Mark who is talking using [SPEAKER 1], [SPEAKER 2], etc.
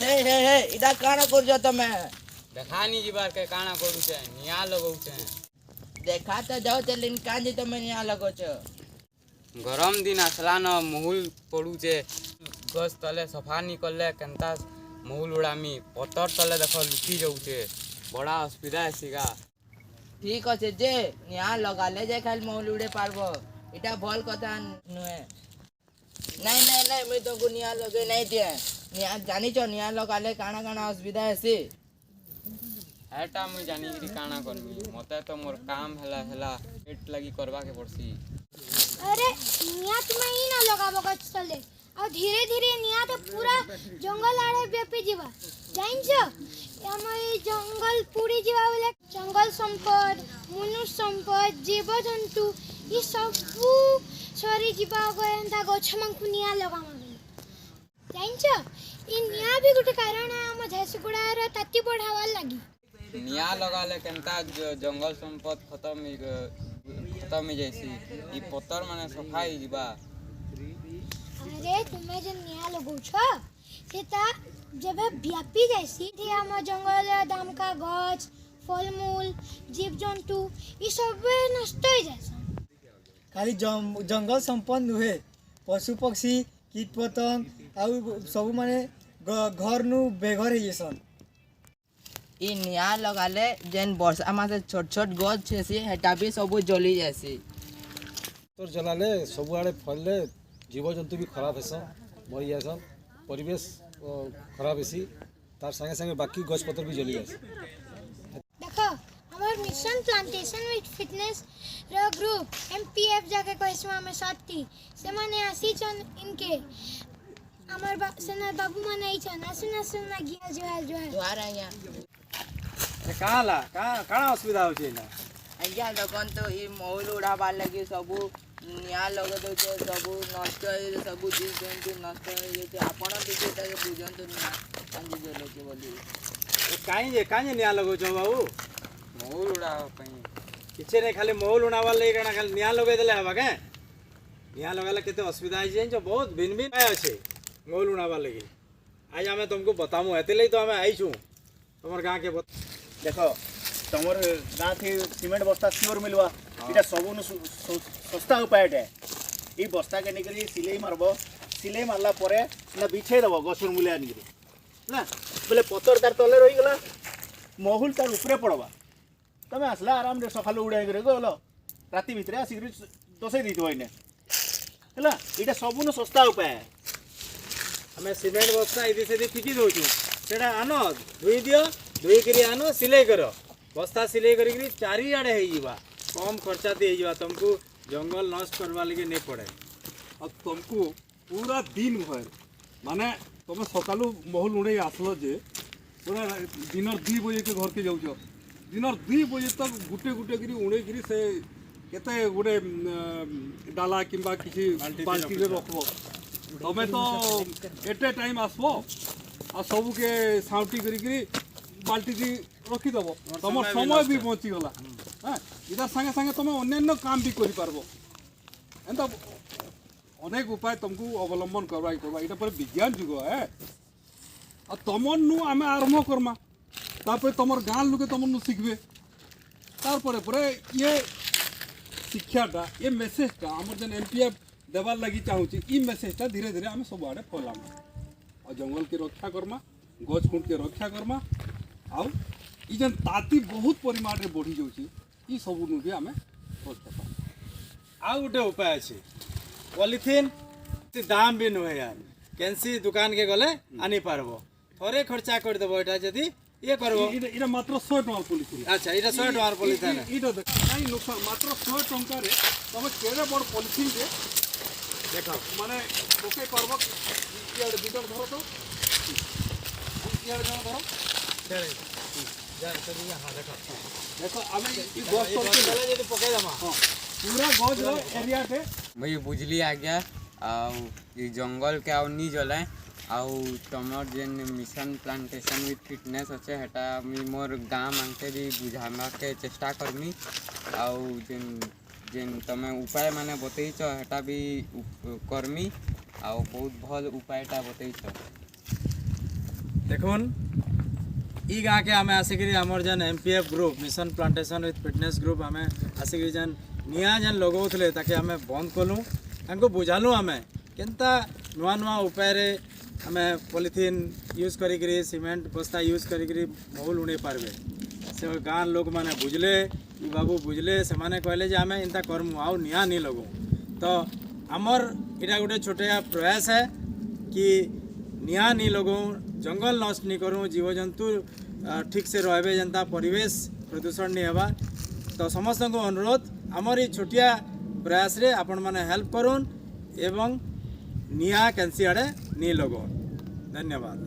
[SPEAKER 1] हे हे हे इटा काना करजो तमे
[SPEAKER 2] देखा नहीं जीवार के काना करू छे निया लगौ छे
[SPEAKER 1] देखा तो जाओ चलिन कांजी तमे निया लगो छ
[SPEAKER 2] गरम दिन आसला न महुल पड़ू छे गस तले सफा निकलले केनता महुल उड़ामी पतर तले देख लुटी जाऊ छे बड़ा असुविधा है सिगा
[SPEAKER 1] ठीक আছে যে নিয়া লগালে যে খালি মহুল উড়ে পারবো এটা ভল কথা নয় নাই নাই নাই মই তোকে নিয়া লগে নাই দিয়ে নিয়া জানিছ নিয়া লগালে কানা কানা অসুবিধা আছে
[SPEAKER 2] एटा मुई जानी कि काना करमी मते तो मोर काम हेला पेट लगी करबा के पड़सी
[SPEAKER 3] अरे निया तुम्हें ही ना लगाबो गछ तले और धीरे धीरे निया तो पूरा जंगल आड़े व्यापी जीवा जाइन्छ हमर जंगल पूरी जीवा बोले जंगल संपद मनुष्य संपद जीव जंतु ये सब सरी जीवा को एंता गछ मंकु निया लगामा जाइन्छ इ निया भी गुटे कारण है हम झसगुड़ार ताती बढ़ावा लगी
[SPEAKER 2] निया लगाले केनता जंगल संपद खत्म जैसी ई पत्थर माने सफाई जीवा
[SPEAKER 3] अरे तुम्हें जो निया लगो छ सेता जब व्यापी जैसी थे हम जंगल दाम का गछ फलमूल जीव जंतु ये सब नष्ट हो जाए
[SPEAKER 4] खाली जंगल संपन्न हुए पशु पक्षी कीट पतंग आउ सब माने घर नु बेघर है सन
[SPEAKER 1] इ निया लगाले जेन वर्षा मासे छोट छोट गछ छेसी हेटा भी सब जली जासी
[SPEAKER 5] तोर जलाले सब आड़े फलले जीव जंतु भी खराब हेसन मरी जासन परिवेश खराब हेसी तार संगे संगे बाकी गछ पत्र भी जली जासी
[SPEAKER 3] देखो हमार मिशन प्लांटेशन विथ फिटनेस रो ग्रुप एमपीएफ जाके कोइसमा में साथी से माने आसी चन इनके हमार सेना बाबू माने छन आसन आसन ना गिया जो
[SPEAKER 1] द्वारा या
[SPEAKER 5] काला काना असुविधा हो छै ना
[SPEAKER 1] आज्ञा देखन तो इ महुल उड़ाबार लगी सबू निया लगे दे सबू नष्ट हो सबू जीव जंतु नष्ट हो जे आपण देखि ताके बुझंतु ना कांजी जले के बोली
[SPEAKER 5] काई निया लगो छ बाबू
[SPEAKER 2] महुल उड़ा पई
[SPEAKER 5] किछे नै खाली महुल उड़ावा ले काना खाली निया लगे देले हबा के निया लगाले केते असुविधा है जे बहुत भिन्न भिन्न आय छै महुल उड़ावा लगी आज हमें तुमको बतामु एते ले तो हमें आई छु तमर गांव के
[SPEAKER 6] देखो तमर गाँ थी सीमेंट बस्ता सियोर मिलवा इटा सबुन सस्ता उपाय ये बस्ता के निकली सिलाई मारब सिलाई मारला परे ना बिछे दब गछर मूले आनिक ना बोले पतर तार तले रही गला महुल तार ऊपर पड़वा तमें आसला आराम से सकाल उड़ाई गल राति भितर आसिक दसई दी इने है इटा सबुन सस्ता उपाय
[SPEAKER 5] हमें सीमेंट बस्ता इधे से फिकी दौचु से आन धोई दियो धोई करी आनो सिलाई कर बस्ता सिलाई करी चारिआडे हो कम खर्चा दे तुमको जंगल नष्ट करवा लगे नहीं पड़े
[SPEAKER 7] और तुमको पूरा दिन भर माने तुम सकालू महल उड़े आसलो जे पूरा दिन 2 बजे के घर के जाऊँ दिन 2 बजे तक गुटे गुटे करी उड़े करी से केते गोटे डाला किंबा किसी बाल्टी रे रखबो तमें तो एटे टाइम आसबो आ सबू के साउटी करी बाल्टी की रखीदेव तुम समय भी बची गला हाँ इधर संगे संगे तुम अन्य काम भी कर पारबो एंता अनेक उपाय तुमको अवलंबन करवा यहाँ पर विज्ञान जुग है और तुमन नु आम आरंभ करमा तापर तुम गाँव लोके तुम शिखबे तार पर ये शिक्षाटा ये मेसेजटा आम जेन एमपीएफ देवार लगी चाहूँगी ये मेसेजटा धीरे धीरे आम सब आड़े फैलामा और जंगल के रक्षा करमा गछ खुंट के रक्षा करमा आउ ई जेन ताती बहुत परिमाण रे बढ़ी जाउची ई सब नु भी आमे रक्षा
[SPEAKER 5] आ गोटे उपाय अच्छे पॉलीथिन दाम भी नुहे यार कैंसी दुकान के गले आनी पारबो थोड़े खर्चा कर देबो एटा जदी ये करबो
[SPEAKER 7] इरा मात्र 100 टका पॉलिथिन
[SPEAKER 5] अच्छा इटा 100 टका पॉलीथिन
[SPEAKER 7] इटा देख नहीं नुकसान मात्र 100 टका रे तमे केरे बड़ पॉलिथिन रे देखा माने ओके करबो यार भीतर धरो तो यार धरो चले जा चली हां देखो आमे ई गछ तो चले जदी पके दमा हां पूरा गछ रो एरिया पे
[SPEAKER 2] मैं बुझली आ गया ये जंगल के नहीं जलाए आउ तुमर जेन मिशन प्लांटेशन विथ फिटनेस अच्छे हेटा मी मोर गाँव मानते भी बुझावा के चेष्टा करमी आउ जेन जेन तमें उपाय माने बतईच हेटा भी करमी आउ बहुत भल उपायटा बतईच
[SPEAKER 5] देखुन ई गाँ के आम आसिक आमर जेन MPF group mission plantation with fitness group आम आसिक जेन निआ जेन लगौले ताके आम बंद कलु तांको बुझालु आम केनता नुआ नुआ उपाय आम पॉलिथीन यूज करी सीमेंट बस्ता यूज करी महुल उड़े पारबे से गाँ लोक मैंने बुझले ई बाबू बुझले से माने कहले जे आम इंता करमु आउ निआ नहीं लगू तो आमर इटा गोटे छोटिया प्रयास है कि निआ नहीं लगू जंगल नष्ट नहीं करूँ जीवजंतु ठीक से रहे जनता परिवेश प्रदूषण नहीं होगा तो समस्त को अनुरोध आमर ये छोटिया प्रयास रे आपण माने हेल्प करूँ एवं निआ कैंसी आड़े नहीं लगो। धन्यवाद।